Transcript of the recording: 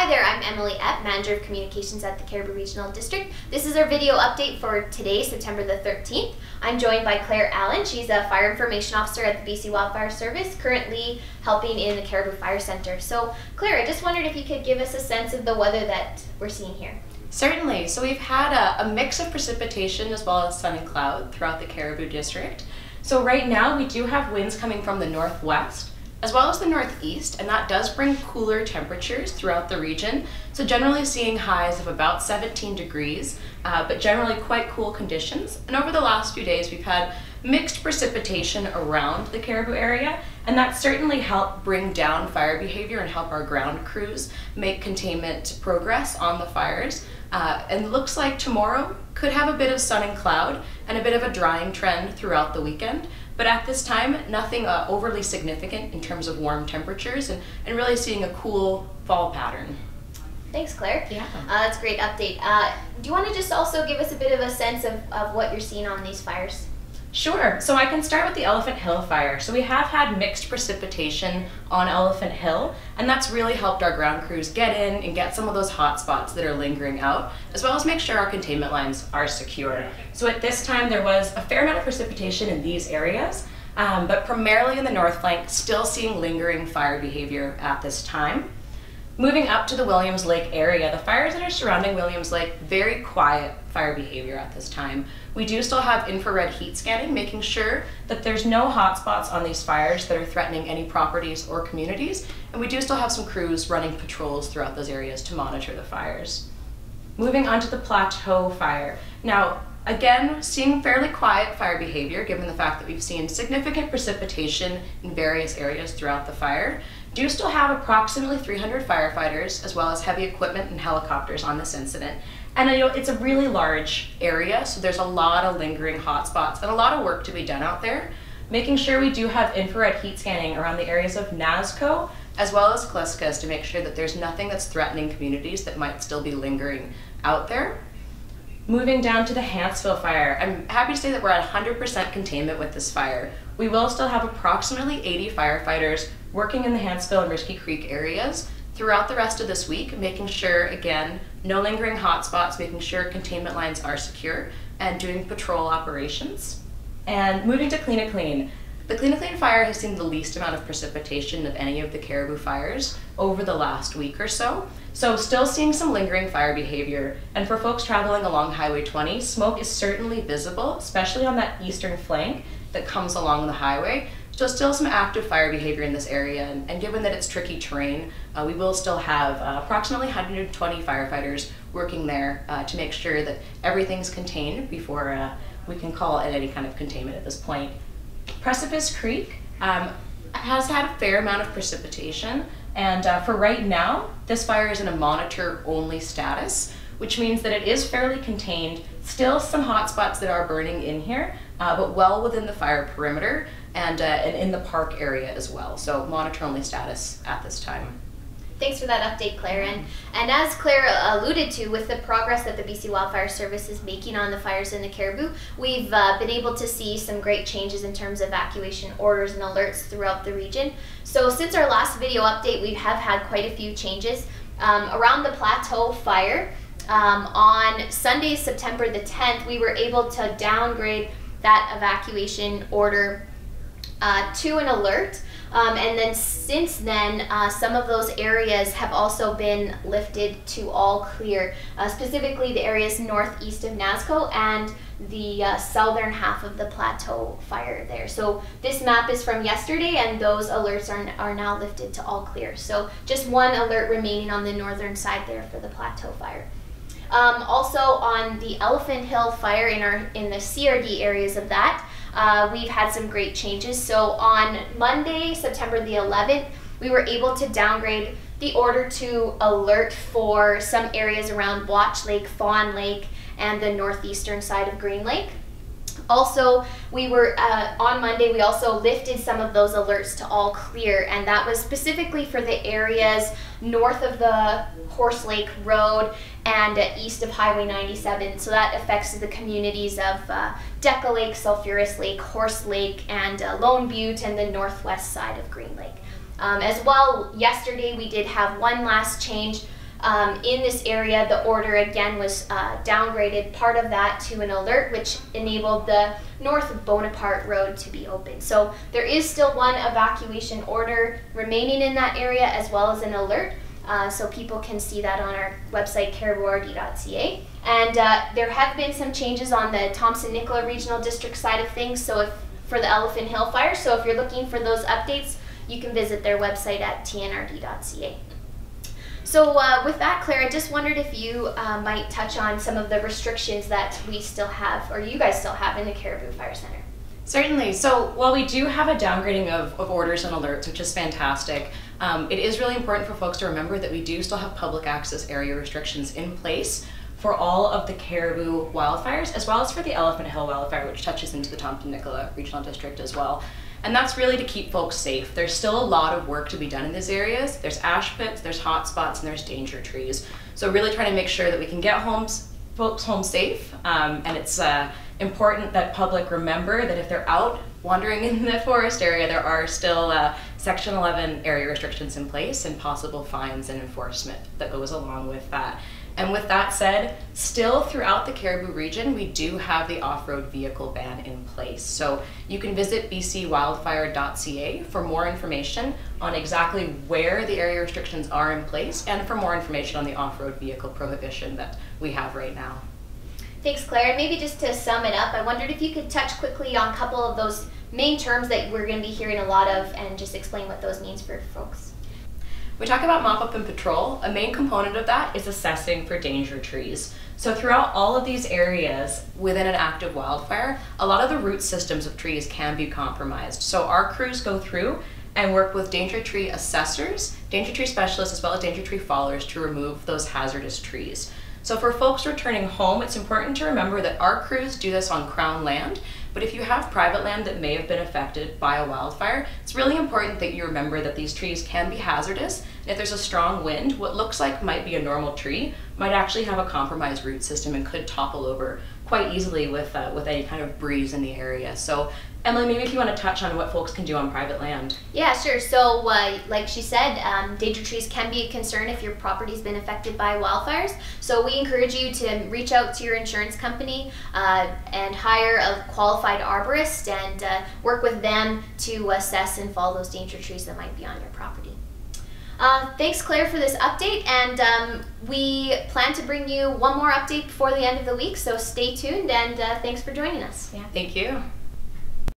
Hi there, I'm Emily Epp, Manager of Communications at the Cariboo Regional District. This is our video update for today, September the 13th. I'm joined by Claire Allen. She's a Fire Information Officer at the BC Wildfire Service, currently helping in the Cariboo Fire Centre. So Claire, I just wondered if you could give us a sense of the weather that we're seeing here. Certainly. So we've had a mix of precipitation as well as sun and cloud throughout the Cariboo District. So right now we do have winds coming from the northwest as well as the northeast, and that does bring cooler temperatures throughout the region. So generally seeing highs of about 17 degrees, but generally quite cool conditions. And over the last few days we've had mixed precipitation around the Cariboo area, and that certainly helped bring down fire behavior and help our ground crews make containment progress on the fires. And looks like tomorrow could have a bit of sun and cloud and a bit of a drying trend throughout the weekend. But at this time, nothing overly significant in terms of warm temperatures and really seeing a cool fall pattern. Thanks, Claire. Yeah. That's a great update. Do you want to just also give us a bit of a sense of what you're seeing on these fires? Sure. So I can start with the Elephant Hill fire. So we have had mixed precipitation on Elephant Hill, and that's really helped our ground crews get in and get some of those hot spots that are lingering out, as well as make sure our containment lines are secure. So at this time there was a fair amount of precipitation in these areas, but primarily in the north flank, still seeing lingering fire behavior at this time. Moving up to the Williams Lake area, the fires that are surrounding Williams Lake, very quiet fire behavior at this time. We do still have infrared heat scanning, making sure that there's no hot spots on these fires that are threatening any properties or communities, and we do still have some crews running patrols throughout those areas to monitor the fires. Moving on to the Plateau fire. Now, again, seeing fairly quiet fire behavior given the fact that we've seen significant precipitation in various areas throughout the fire. Do still have approximately 300 firefighters as well as heavy equipment and helicopters on this incident. And I know it's a really large area, so there's a lot of lingering hotspots and a lot of work to be done out there. Making sure we do have infrared heat scanning around the areas of Nasco as well as Kleskas to make sure that there's nothing that's threatening communities that might still be lingering out there. Moving down to the Hanceville fire, I'm happy to say that we're at 100% containment with this fire. We will still have approximately 80 firefighters working in the Hanceville and Risky Creek areas throughout the rest of this week, making sure, again, no lingering hotspots, making sure containment lines are secure, and doing patrol operations. And moving to Kleene. The Kleene fire has seen the least amount of precipitation of any of the Cariboo fires over the last week or so. So still seeing some lingering fire behavior. And for folks traveling along Highway 20, smoke is certainly visible, especially on that eastern flank that comes along the highway. So still some active fire behavior in this area, and given that it's tricky terrain, we will still have approximately 120 firefighters working there to make sure that everything's contained before we can call it any kind of containment at this point. Precipice Creek has had a fair amount of precipitation, and for right now, this fire is in a monitor-only status, which means that it is fairly contained. Still some hot spots that are burning in here, but well within the fire perimeter and in the park area as well. So monitor-only status at this time. Thanks for that update, Claire. And as Claire alluded to, with the progress that the BC Wildfire Service is making on the fires in the Cariboo, we've been able to see some great changes in terms of evacuation orders and alerts throughout the region. So since our last video update, we have had quite a few changes. Around the Plateau fire, on Sunday, September the 10th, we were able to downgrade that evacuation order to an alert. And then since then, some of those areas have also been lifted to all clear, specifically the areas northeast of Nasco and the southern half of the Plateau fire there. So this map is from yesterday, and those alerts are now lifted to all clear. So just one alert remaining on the northern side there for the Plateau fire. Also on the Elephant Hill fire in the CRD areas of that, we've had some great changes. So on Monday, September the 11th, we were able to downgrade the order to alert for some areas around Blotch Lake, Fawn Lake, and the northeastern side of Green Lake. Also, we were on Monday, we also lifted some of those alerts to all clear, and that was specifically for the areas north of the Horse Lake Road and east of Highway 97. So that affects the communities of Deca Lake, Sulphurous Lake, Horse Lake, and Lone Butte, and the northwest side of Green Lake. As well, yesterday we did have one last change in this area, the order again was downgraded, part of that to an alert, which enabled the North Bonaparte Road to be open. So there is still one evacuation order remaining in that area, as well as an alert. So people can see that on our website, cariboo.ca. And there have been some changes on the Thompson-Nicola Regional District side of things, so for the Elephant Hill Fire. So if you're looking for those updates, you can visit their website at tnrd.ca. So with that, Claire, I just wondered if you might touch on some of the restrictions that we still have, or you guys still have, in the Cariboo Fire Centre. Certainly. So while we do have a downgrading of orders and alerts, which is fantastic, it is really important for folks to remember that we do still have public access area restrictions in place for all of the Cariboo wildfires, as well as for the Elephant Hill wildfire, which touches into the Thompson-Nicola Regional District as well. And that's really to keep folks safe. There's still a lot of work to be done in these areas. There's ash pits, there's hot spots, and there's danger trees. So really trying to make sure that we can get folks home safe, and it's important that public remember that if they're out wandering in the forest area, there are still Section 11 area restrictions in place and possible fines and enforcement that goes along with that. And with that said, still throughout the Cariboo region, we do have the off-road vehicle ban in place. So you can visit bcwildfire.ca for more information on exactly where the area restrictions are in place, and for more information on the off-road vehicle prohibition that we have right now. Thanks, Claire. And maybe just to sum it up, I wondered if you could touch quickly on a couple of those main terms that we're going to be hearing a lot of, and just explain what those means for folks. We talk about mop-up and patrol. A main component of that is assessing for danger trees. So throughout all of these areas within an active wildfire, a lot of the root systems of trees can be compromised. So our crews go through and work with danger tree assessors, danger tree specialists, as well as danger tree followers to remove those hazardous trees. So for folks returning home, it's important to remember that our crews do this on Crown land, but if you have private land that may have been affected by a wildfire, it's really important that you remember that these trees can be hazardous, and if there's a strong wind, what looks like might be a normal tree might actually have a compromised root system and could topple over quite easily with any kind of breeze in the area. So Emily, maybe if you want to touch on what folks can do on private land. Yeah, sure. So like she said, danger trees can be a concern if your property's been affected by wildfires. So we encourage you to reach out to your insurance company and hire a qualified arborist and work with them to assess and follow those danger trees that might be on your property. Thanks, Claire, for this update, and we plan to bring you one more update before the end of the week, so stay tuned, and thanks for joining us. Yeah, thank you.